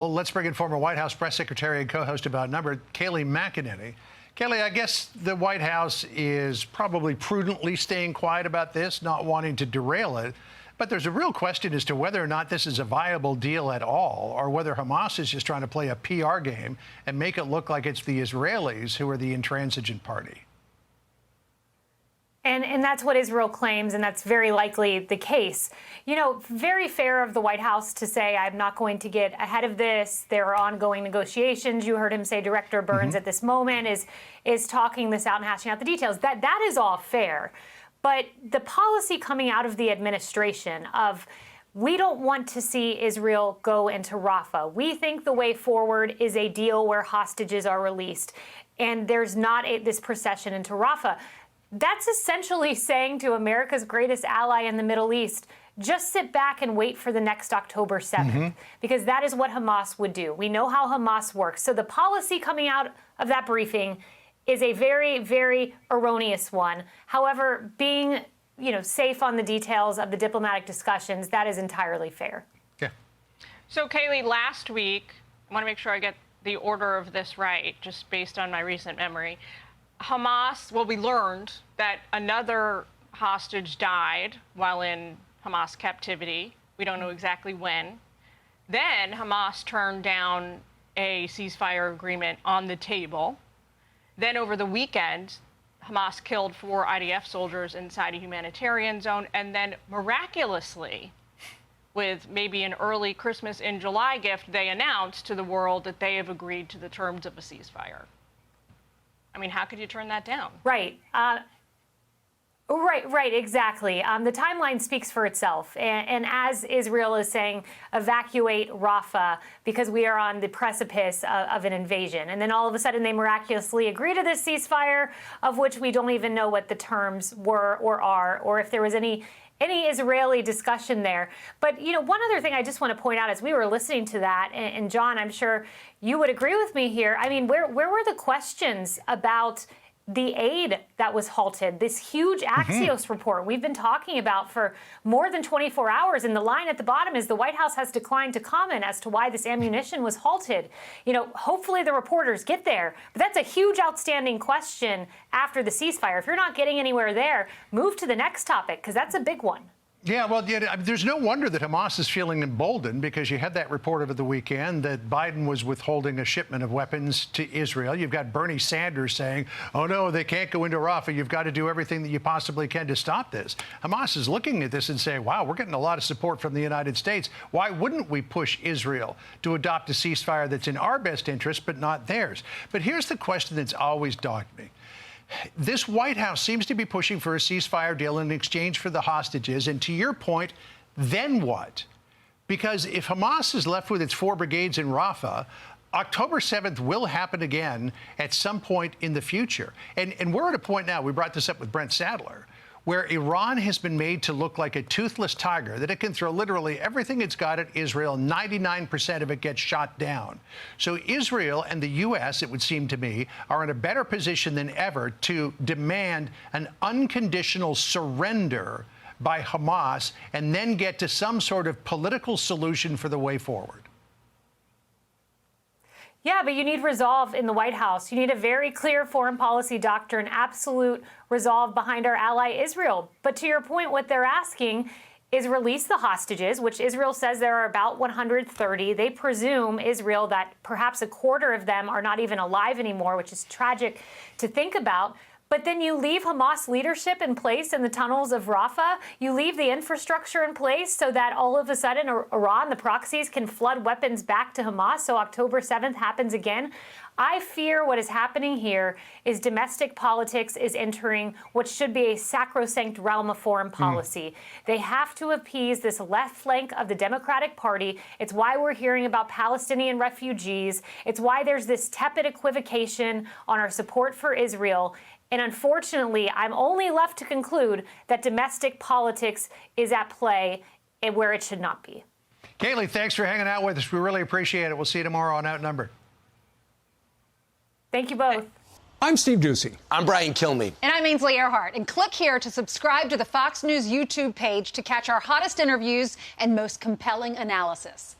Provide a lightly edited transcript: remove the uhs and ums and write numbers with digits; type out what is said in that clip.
Well, let's bring in former White House press secretary and co-host of Outnumbered, Kayleigh McEnany. Kayleigh, I guess the White House is probably prudently staying quiet about this, not wanting to derail it. But there's a real question as to whether or not this is a viable deal at all, or whether Hamas is just trying to play a PR game and make it look like it's the Israelis who are the intransigent party. And that's what Israel claims, and that's very likely the case. You know, very fair of the White House to say, I'm not going to get ahead of this. There are ongoing negotiations. You heard him say Director Burns at this moment is talking this out and hashing out the details. That is all fair. But the policy coming out of the administration of we don't want to see Israel go into Rafah. We think the way forward is a deal where hostages are released and there's not this procession into Rafah. That's essentially saying to America's greatest ally in the Middle East, just sit back and wait for the next October 7th, because that is what Hamas would do. We know how Hamas works. So the policy coming out of that briefing is a very, very erroneous one. However, being, safe on the details of the diplomatic discussions, that is entirely fair. Yeah. So, Kayleigh, last week, I want to make sure I get the order of this right, just based on my recent memory. Hamas, we learned that another hostage died while in Hamas captivity. We don't know exactly when. Then Hamas turned down a ceasefire agreement on the table. Then over the weekend, Hamas killed 4 IDF soldiers inside a humanitarian zone. And then miraculously, with maybe an early Christmas in July gift, they announced to the world that they have agreed to the terms of a ceasefire. I mean, how could you turn that down? Right. Right, exactly. The timeline speaks for itself. And as Israel is saying, evacuate Rafah because we are on the precipice of an invasion. And then all of a sudden they miraculously agree to this ceasefire, of which we don't even know what the terms were or are, or if there was any Israeli discussion there. But, one other thing I just want to point out as we were listening to that, and John, I'm sure you would agree with me here. I mean, where were the questions about the aid that was halted, this huge Axios report we've been talking about for more than 24 hours. And the line at the bottom is the White House has declined to comment as to why this ammunition was halted. Hopefully the reporters get there. But that's a huge outstanding question after the ceasefire. If you're not getting anywhere there, move to the next topic, because that's a big one. Yeah, well, there's no wonder that Hamas is feeling emboldened, because you had that report over the weekend that Biden was withholding a shipment of weapons to Israel. You've got Bernie Sanders saying, oh, no, they can't go into Rafah. You've got to do everything that you possibly can to stop this. Hamas is looking at this and saying, wow, we're getting a lot of support from the United States. Why wouldn't we push Israel to adopt a ceasefire that's in our best interest but not theirs? But here's the question that's always dogged me. This White House seems to be pushing for a ceasefire deal in exchange for the hostages. And to your point, then what? Because if Hamas is left with its 4 brigades in Rafah, October 7th will happen again at some point in the future. And we're at a point now, we brought this up with Brent Sadler, where Iran has been made to look like a toothless tiger, that it can throw literally everything it's got at Israel. 99% of it gets shot down. So Israel and the U.S., it would seem to me, are in a better position than ever to demand an unconditional surrender by Hamas and then get to some sort of political solution for the way forward. Yeah, but you need resolve in the White House. You need a very clear foreign policy doctrine, absolute resolve behind our ally Israel. But to your point, what they're asking is release the hostages, which Israel says there are about 130. They presume, Israel, that perhaps a quarter of them are not even alive anymore, which is tragic to think about. But then you leave Hamas leadership in place in the tunnels of Rafah. You leave the infrastructure in place so that all of a sudden Iran, the proxies, can flood weapons back to Hamas. So October 7th happens again. I fear what is happening here is domestic politics is entering what should be a sacrosanct realm of foreign policy. They have to appease this left flank of the Democratic Party. It's why we're hearing about Palestinian refugees. It's why there's this tepid equivocation on our support for Israel. And unfortunately, I'm only left to conclude that domestic politics is at play where it should not be. Kayleigh, thanks for hanging out with us. We really appreciate it. We'll see you tomorrow on Outnumbered. Thank you both. I'm Steve Doocy. I'm Brian Kilmeade. And I'm Ainsley Earhart. And click here to subscribe to the Fox News YouTube page to catch our hottest interviews and most compelling analysis.